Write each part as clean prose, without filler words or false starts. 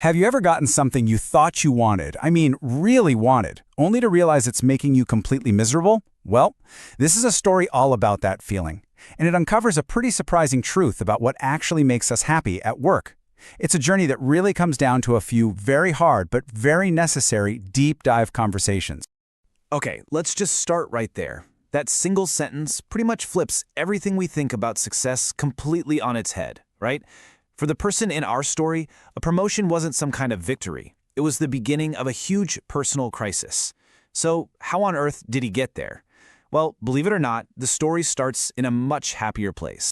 Have you ever gotten something you thought you wanted, really wanted, only to realize it's making you completely miserable? Well, this is a story all about that feeling, and it uncovers a pretty surprising truth about what actually makes us happy at work. It's a journey that really comes down to a few very hard but very necessary deep dive conversations. Okay, let's just start right there. That single sentence pretty much flips everything we think about success completely on its head, right? For the person in our story, a promotion wasn't some kind of victory. It was the beginning of a huge personal crisis. So how on earth did he get there? Well, believe it or not, the story starts in a much happier place.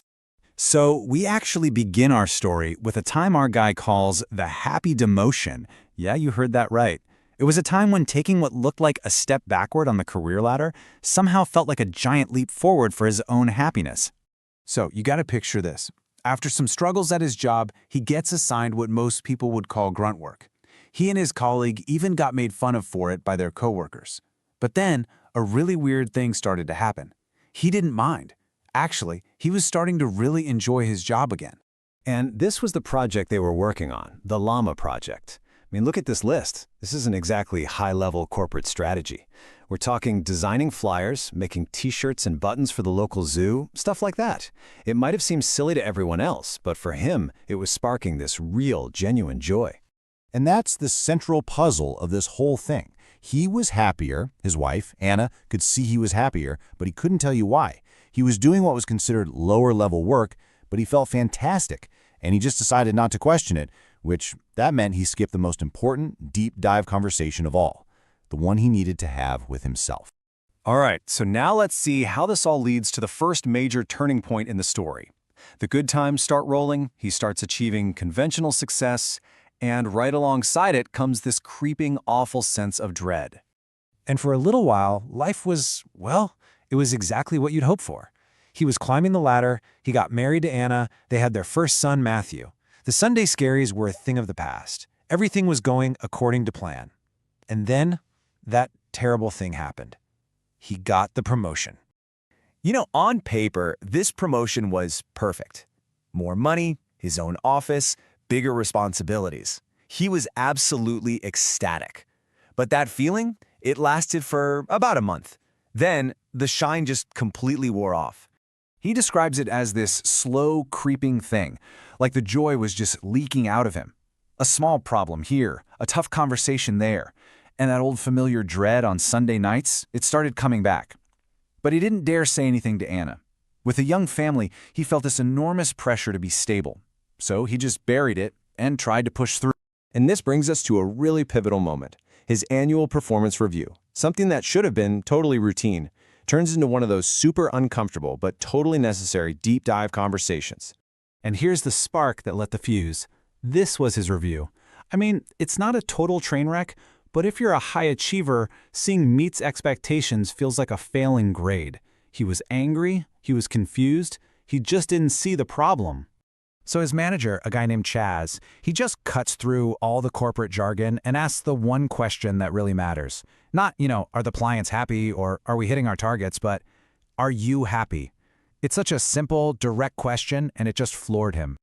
So we actually begin our story with a time our guy calls the happy demotion. Yeah, you heard that right. It was a time when taking what looked like a step backward on the career ladder somehow felt like a giant leap forward for his own happiness. So you gotta picture this. After some struggles at his job, he gets assigned what most people would call grunt work. He and his colleague even got made fun of for it by their coworkers. But then, a really weird thing started to happen. He didn't mind. Actually, he was starting to really enjoy his job again. And this was the project they were working on, the Llama project. Look at this list. This isn't exactly high-level corporate strategy. We're talking designing flyers, making t-shirts and buttons for the local zoo, stuff like that. It might have seemed silly to everyone else, but for him, it was sparking this real, genuine joy. And that's the central puzzle of this whole thing. He was happier. His wife, Anna, could see he was happier, but he couldn't tell you why. He was doing what was considered lower-level work, but he felt fantastic, and he just decided not to question it, which that meant he skipped the most important, deep-dive conversation of all, the one he needed to have with himself. All right, so now let's see how this all leads to the first major turning point in the story. The good times start rolling, he starts achieving conventional success, and right alongside it comes this creeping, awful sense of dread. And for a little while, life was, well, it was exactly what you'd hope for. He was climbing the ladder, he got married to Anna, they had their first son, Matthew. The Sunday scaries were a thing of the past. Everything was going according to plan. And then, that terrible thing happened. He got the promotion. On paper, this promotion was perfect. More money, his own office, bigger responsibilities. He was absolutely ecstatic. But that feeling, it lasted for about a month. Then, the shine just completely wore off. He describes it as this slow, creeping thing, like the joy was just leaking out of him. A small problem here, a tough conversation there, and that old familiar dread on Sunday nights, it started coming back. But he didn't dare say anything to Anna. With a young family, he felt this enormous pressure to be stable. So he just buried it and tried to push through. And this brings us to a really pivotal moment, his annual performance review. Something that should have been totally routine turns into one of those super uncomfortable but totally necessary deep dive conversations. And here's the spark that lit the fuse. This was his review. It's not a total train wreck, but if you're a high achiever, seeing meets expectations feels like a failing grade. He was angry, he was confused, he just didn't see the problem. So his manager, a guy named Chaz, he just cuts through all the corporate jargon and asks the one question that really matters. Not, are the clients happy or are we hitting our targets, but are you happy? It's such a simple, direct question, and it just floored him.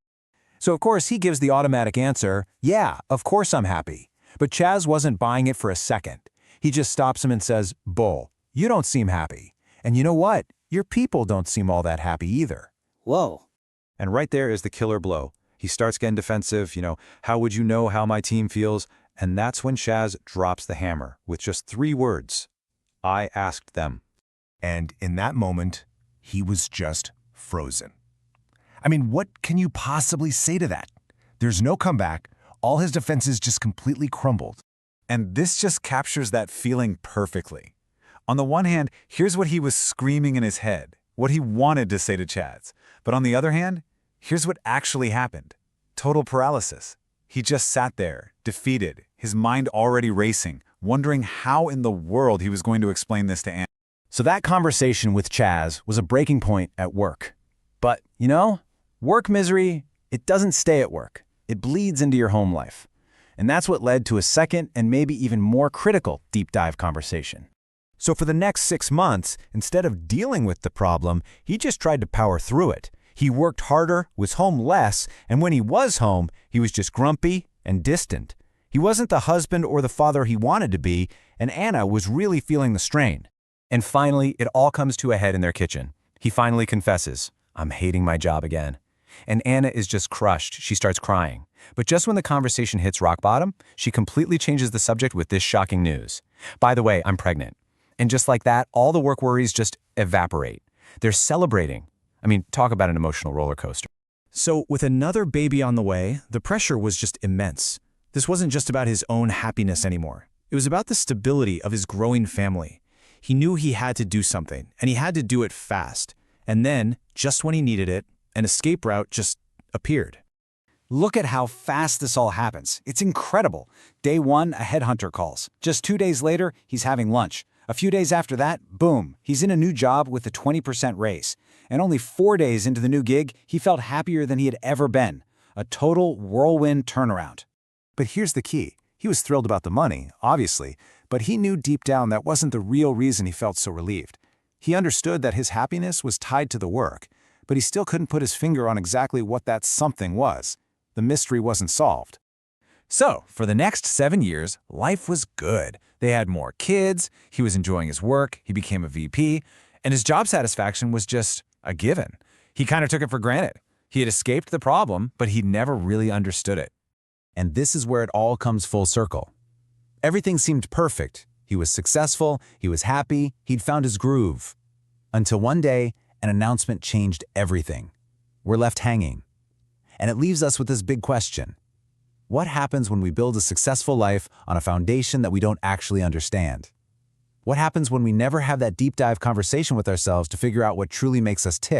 So of course he gives the automatic answer, yeah, of course I'm happy. But Chaz wasn't buying it for a second. He just stops him and says, Bull, you don't seem happy. And you know what? Your people don't seem all that happy either. Whoa. And right there is the killer blow. He starts getting defensive, how would you know how my team feels? And that's when Chaz drops the hammer with just 3 words. I asked them. And in that moment, he was just frozen. What can you possibly say to that? There's no comeback. All his defenses just completely crumbled. And this just captures that feeling perfectly. On the one hand, here's what he was screaming in his head, what he wanted to say to Chaz. But on the other hand, here's what actually happened. Total paralysis. He just sat there, defeated, his mind already racing, wondering how in the world he was going to explain this to Anna. So that conversation with Chaz was a breaking point at work. But, work misery, it doesn't stay at work. It bleeds into your home life. And that's what led to a second and maybe even more critical deep dive conversation. So for the next 6 months, instead of dealing with the problem, he just tried to power through it. He worked harder, was home less, and when he was home, he was just grumpy, and distant. He wasn't the husband or the father he wanted to be, and Anna was really feeling the strain. And finally, it all comes to a head in their kitchen. He finally confesses, "I'm hating my job again." And Anna is just crushed. She starts crying. But just when the conversation hits rock bottom, she completely changes the subject with this shocking news. "By the way, I'm pregnant." And just like that, all the work worries just evaporate. They're celebrating. I mean, talk about an emotional roller coaster. So with another baby on the way, the pressure was just immense. This wasn't just about his own happiness anymore. It was about the stability of his growing family. He knew he had to do something, and he had to do it fast. And then, just when he needed it, an escape route just appeared. Look at how fast this all happens. It's incredible. Day 1, a headhunter calls. Just 2 days later, he's having lunch. A few days after that, boom, he's in a new job with a 20% raise. And only 4 days into the new gig, he felt happier than he had ever been. A total whirlwind turnaround. But here's the key. He was thrilled about the money, obviously, but he knew deep down that wasn't the real reason he felt so relieved. He understood that his happiness was tied to the work, but he still couldn't put his finger on exactly what that something was. The mystery wasn't solved. So, for the next 7 years, life was good. They had more kids, he was enjoying his work, he became a VP, and his job satisfaction was just a given. He kind of took it for granted. He had escaped the problem, but he never really understood it. And this is where it all comes full circle. Everything seemed perfect. He was successful, he was happy, he'd found his groove. Until one day, an announcement changed everything. We're left hanging. And it leaves us with this big question. What happens when we build a successful life on a foundation that we don't actually understand? What happens when we never have that deep dive conversation with ourselves to figure out what truly makes us tick?